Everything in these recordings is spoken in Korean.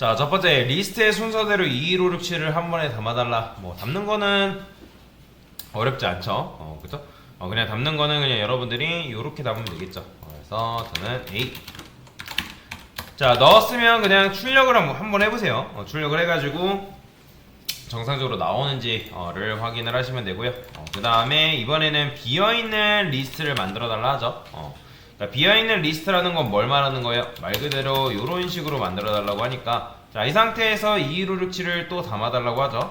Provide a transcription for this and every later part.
자, 첫 번째 리스트의 순서대로 2, 1, 5, 6, 7을 한 번에 담아달라. 뭐 담는 거는 어렵지 않죠. 그죠? 그냥 담는 거는 그냥 여러분들이 이렇게 담으면 되겠죠. 그래서 저는 A. 자, 넣었으면 그냥 출력을 한번 해보세요. 출력을 해가지고 정상적으로 나오는지를 확인을 하시면 되고요. 그 다음에 이번에는 비어있는 리스트를 만들어 달라 하죠. 그러니까 비어있는 리스트라는 건 뭘 말하는 거예요? 말 그대로 이런 식으로 만들어 달라고 하니까, 자, 이 상태에서 2, 1, 5, 6, 7을 또 담아 달라고 하죠.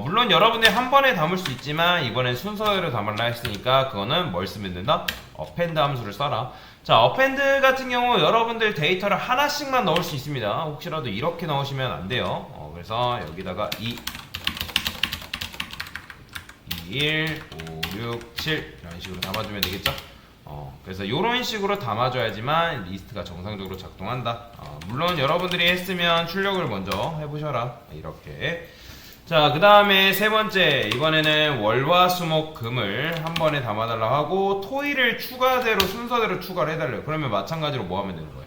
물론 여러분들이 한 번에 담을 수 있지만 이번엔 순서대로 담으려 했으니까 그거는 뭘 쓰면 된다? append 함수를 써라. 자, append 같은 경우 여러분들 데이터를 하나씩만 넣을 수 있습니다. 혹시라도 이렇게 넣으시면 안 돼요. 그래서 여기다가 1, 5, 6, 7 이런 식으로 담아주면 되겠죠. 그래서 이런 식으로 담아줘야지만 리스트가 정상적으로 작동한다. 물론 여러분들이 했으면 출력을 먼저 해보셔라. 이렇게. 자, 그 다음에 세 번째, 이번에는 월화수목금을 한 번에 담아달라 하고 토일을 추가대로 순서대로 추가를 해달래요. 그러면 마찬가지로 뭐 하면 되는 거예요?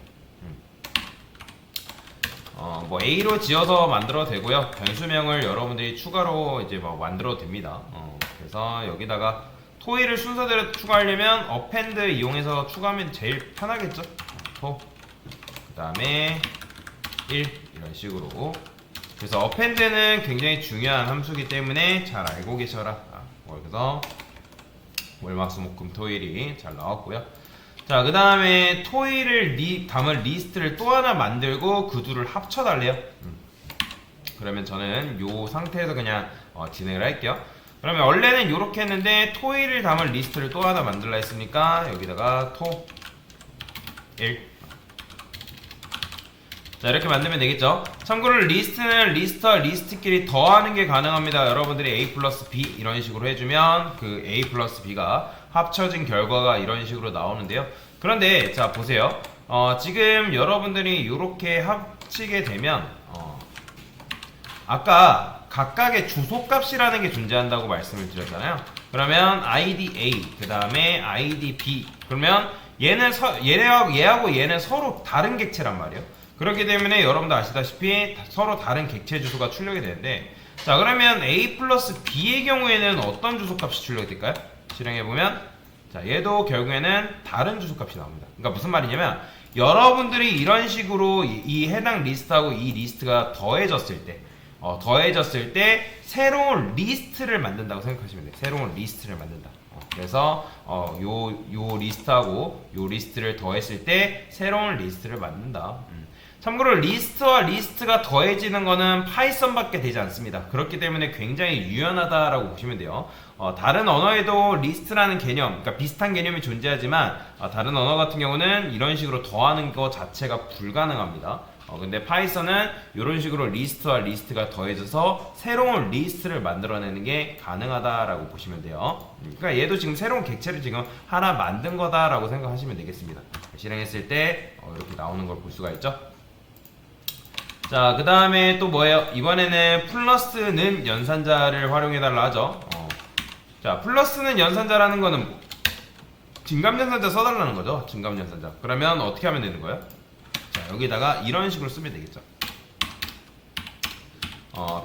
뭐 A로 지어서 만들어도 되고요. 변수명을 여러분들이 추가로 이제 막 만들어도 됩니다. 그래서 여기다가 토일을 순서대로 추가하려면 append 이용해서 추가하면 제일 편하겠죠. 토, 그 다음에 1 이런 식으로. 그래서 append는 굉장히 중요한 함수이기 때문에 잘 알고 계셔라. 그래서 월막수목금토일이 잘 나왔고요. 자, 그 다음에 토일을 담을 리스트를 또 하나 만들고 그 둘을 합쳐달래요. 그러면 저는 이 상태에서 그냥 진행을 할게요. 그러면 원래는 이렇게 했는데 토일을 담을 리스트를 또 하나 만들라 했으니까 여기다가 토 1. 자, 이렇게 만들면 되겠죠. 참고로 리스트는 리스트와 리스트끼리 더하는 게 가능합니다. 여러분들이 A 플러스 B 이런 식으로 해주면 그 A 플러스 B가 합쳐진 결과가 이런 식으로 나오는데요. 그런데 자, 보세요. 지금 여러분들이 이렇게 합치게 되면 아까 각각의 주소값이라는 게 존재한다고 말씀을 드렸잖아요. 그러면 ID A, 그 다음에 ID B. 그러면 얘하고 얘는 서로 다른 객체란 말이에요. 그렇기 때문에 여러분도 아시다시피 서로 다른 객체 주소가 출력이 되는데, 자, 그러면 A 플러스 B의 경우에는 어떤 주소값이 출력이 될까요? 실행해보면, 자, 얘도 결국에는 다른 주소값이 나옵니다. 그러니까 무슨 말이냐면, 여러분들이 이런 식으로 이 해당 리스트하고 이 리스트가 더해졌을 때 새로운 리스트를 만든다고 생각하시면 돼요. 새로운 리스트를 만든다. 그래서 요 리스트하고 요 리스트를 더했을 때 새로운 리스트를 만든다. 참고로 리스트와 리스트가 더해지는 거는 파이썬밖에 되지 않습니다. 그렇기 때문에 굉장히 유연하다라고 보시면 돼요. 다른 언어에도 리스트라는 개념, 그러니까 비슷한 개념이 존재하지만 다른 언어 같은 경우는 이런 식으로 더하는 것 자체가 불가능합니다. 근데 파이썬은 이런 식으로 리스트와 리스트가 더해져서 새로운 리스트를 만들어내는 게 가능하다라고 보시면 돼요. 그러니까 얘도 지금 새로운 객체를 지금 하나 만든 거다라고 생각하시면 되겠습니다. 실행했을 때 이렇게 나오는 걸 볼 수가 있죠. 자, 그 다음에 또 뭐예요? 이번에는 플러스는 연산자를 활용해달라 하죠. 자, 플러스는 연산자라는 거는 뭐? 증감연산자 써달라는 거죠. 증감연산자. 그러면 어떻게 하면 되는 거예요? 자, 여기다가 이런 식으로 쓰면 되겠죠.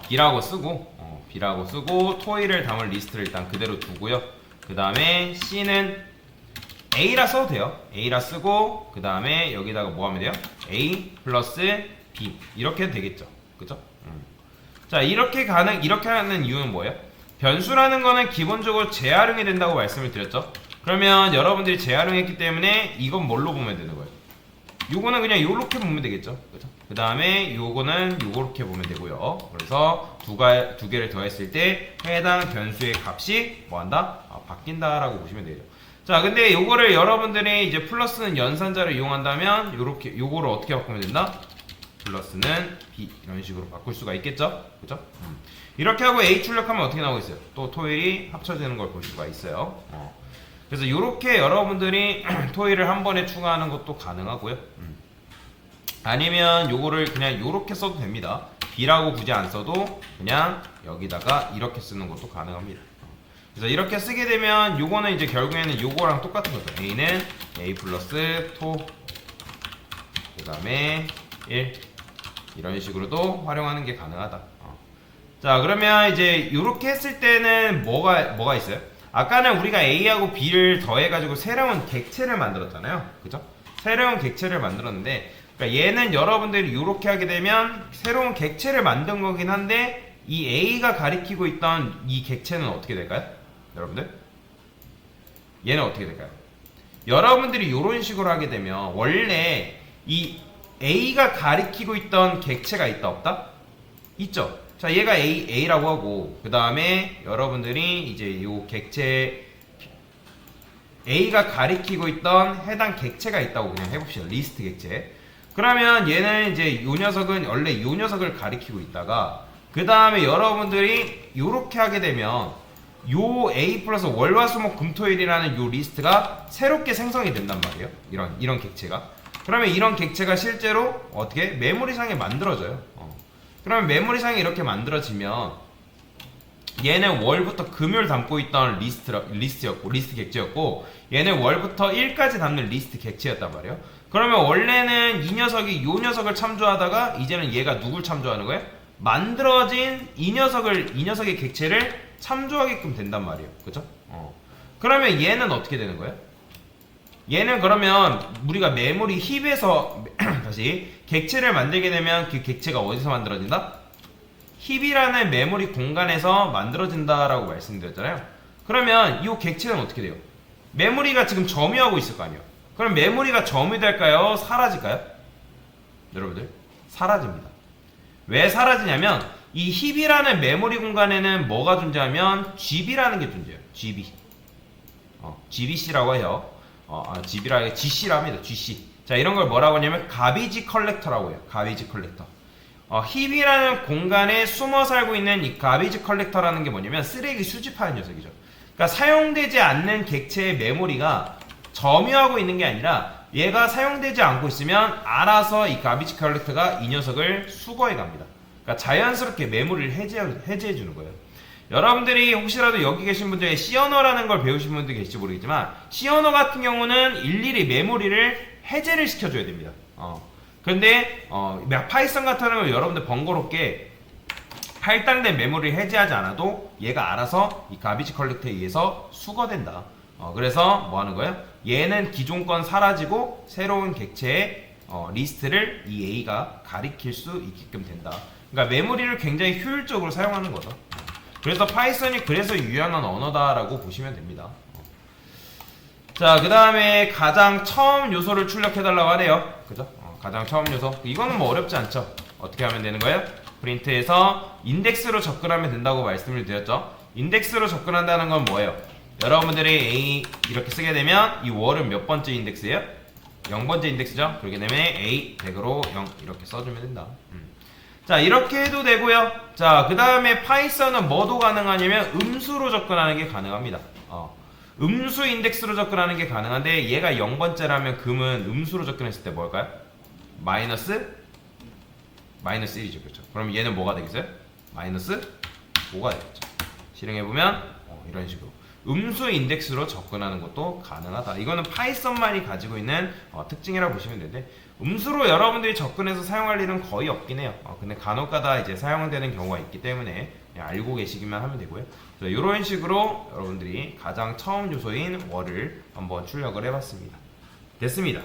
B라고 쓰고 토일을 담을 리스트를 일단 그대로 두고요. 그 다음에 C는 A라 써도 돼요. A라 쓰고 그 다음에 여기다가 뭐 하면 돼요? A 플러스 B 이렇게 해도 되겠죠. 그죠? 자, 이렇게 하는 이유는 뭐예요? 변수라는 거는 기본적으로 재활용이 된다고 말씀을 드렸죠. 그러면 여러분들이 재활용했기 때문에 이건 뭘로 보면 되는 거예요? 요거는 그냥 요렇게 보면 되겠죠. 그죠? 그 다음에 요거는 요렇게 보면 되고요. 그래서 두 개를 더했을 때 해당 변수의 값이 뭐한다? 바뀐다라고 보시면 되죠. 자, 근데 요거를 여러분들이 이제 플러스는 연산자를 이용한다면 요거를 어떻게 바꾸면 된다? 플러스는 B 이런 식으로 바꿀 수가 있겠죠. 그죠? 이렇게 하고 A 출력하면 어떻게 나오고 있어요? 또 토일이 합쳐지는 걸 볼 수가 있어요. 그래서 이렇게 여러분들이 토일을 한 번에 추가하는 것도 가능하고요. 아니면 요거를 그냥 이렇게 써도 됩니다. B라고 굳이 안 써도 그냥 여기다가 이렇게 쓰는 것도 가능합니다. 그래서 이렇게 쓰게 되면 요거는 이제 결국에는 요거랑 똑같은 거죠. A는 A 플러스 토, 그 다음에 1, 이런 식으로도 활용하는 게 가능하다. 자, 그러면 이제 이렇게 했을 때는 뭐가 있어요? 아까는 우리가 A하고 B를 더해가지고 새로운 객체를 만들었잖아요. 그죠? 새로운 객체를 만들었는데, 그러니까 얘는 여러분들이 이렇게 하게 되면 새로운 객체를 만든 거긴 한데, 이 A가 가리키고 있던 이 객체는 어떻게 될까요? 여러분들? 얘는 어떻게 될까요? 여러분들이 이런 식으로 하게 되면 원래 이 A가 가리키고 있던 객체가 있다 없다? 있죠. 자, 얘가 A라고 하고 그 다음에 여러분들이 이제 요 객체 A가 가리키고 있던 해당 객체가 있다고 그냥 해봅시다. 리스트 객체. 그러면 얘는 이제 요 녀석은 원래 요 녀석을 가리키고 있다가 그 다음에 여러분들이 요렇게 하게 되면 요 A 플러스 월화수목 금토일이라는 요 리스트가 새롭게 생성이 된단 말이에요. 이런 객체가. 그러면 이런 객체가 실제로 어떻게 메모리상에 만들어져요. 그러면 메모리상에 이렇게 만들어지면 얘는 월부터 금요일 담고 있던 리스트 객체였고 얘는 월부터 일까지 담는 리스트 객체였단 말이에요. 그러면 원래는 이 녀석이 요 녀석을 참조하다가 이제는 얘가 누굴 참조하는 거예요? 만들어진 이 녀석의 객체를 참조하게끔 된단 말이에요. 그죠? 그러면 얘는 어떻게 되는 거예요? 얘는 그러면 우리가 메모리 힙에서 다시 객체를 만들게 되면 그 객체가 어디서 만들어진다? 힙이라는 메모리 공간에서 만들어진다라고 말씀드렸잖아요. 그러면 이 객체는 어떻게 돼요? 메모리가 지금 점유하고 있을 거 아니에요. 그럼 메모리가 점유될까요? 사라질까요? 여러분들 사라집니다. 왜 사라지냐면 이 힙이라는 메모리 공간에는 뭐가 존재하면 GB라는 게 존재해요. GB. GBC라고 해요. GB라 GC라 합니다. GC. 자, 이런 걸 뭐라고 하냐면 가비지 컬렉터라고 해요. 가비지 컬렉터. 힙이라는 공간에 숨어 살고 있는 이 가비지 컬렉터라는 게 뭐냐면 쓰레기 수집하는 녀석이죠. 그러니까 사용되지 않는 객체의 메모리가 점유하고 있는 게 아니라 얘가 사용되지 않고 있으면 알아서 이 가비지 컬렉터가 이 녀석을 수거해 갑니다. 그러니까 자연스럽게 메모리를 해제해 주는 거예요. 여러분들이 혹시라도 여기 계신 분 중에 C 언어라는 걸 배우신 분도 계실지 모르겠지만 C 언어 같은 경우는 일일이 메모리를 해제를 시켜줘야 됩니다. 그런데 파이썬 같은 경우는 여러분들 번거롭게 할당된 메모리를 해제하지 않아도 얘가 알아서 이 가비지 컬렉터에 의해서 수거된다. 그래서 뭐 하는 거예요? 얘는 기존 건 사라지고 새로운 객체의 리스트를 이 A가 가리킬 수 있게끔 된다. 그러니까 메모리를 굉장히 효율적으로 사용하는 거죠. 그래서 파이썬이 그래서 유연한 언어다라고 보시면 됩니다. 자, 그 다음에 가장 처음 요소를 출력해달라고 하네요. 그죠? 가장 처음 요소. 이거는 뭐 어렵지 않죠? 어떻게 하면 되는 거예요? 프린트에서 인덱스로 접근하면 된다고 말씀을 드렸죠. 인덱스로 접근한다는 건 뭐예요? 여러분들이 A 이렇게 쓰게 되면 이 월은 몇 번째 인덱스예요? 0번째 인덱스죠? 그렇게 되면 A 100으로 0 이렇게 써주면 된다. 자, 이렇게 해도 되고요. 자, 그 다음에 파이썬은 뭐도 가능하냐면 음수로 접근하는 게 가능합니다. 음수 인덱스로 접근하는 게 가능한데 얘가 0번째라면 금은 음수로 접근했을 때 뭘까요? 마이너스 1이죠. 그렇죠? 그럼 얘는 뭐가 되겠어요? 마이너스 5가 되겠죠. 실행해보면 이런 식으로 음수 인덱스로 접근하는 것도 가능하다. 이거는 파이썬만이 가지고 있는 특징이라고 보시면 되는데 음수로 여러분들이 접근해서 사용할 일은 거의 없긴 해요. 근데 간혹가다 이제 사용되는 경우가 있기 때문에 그냥 알고 계시기만 하면 되고요. 이런 식으로 여러분들이 가장 처음 요소인 월을 한번 출력을 해봤습니다. 됐습니다.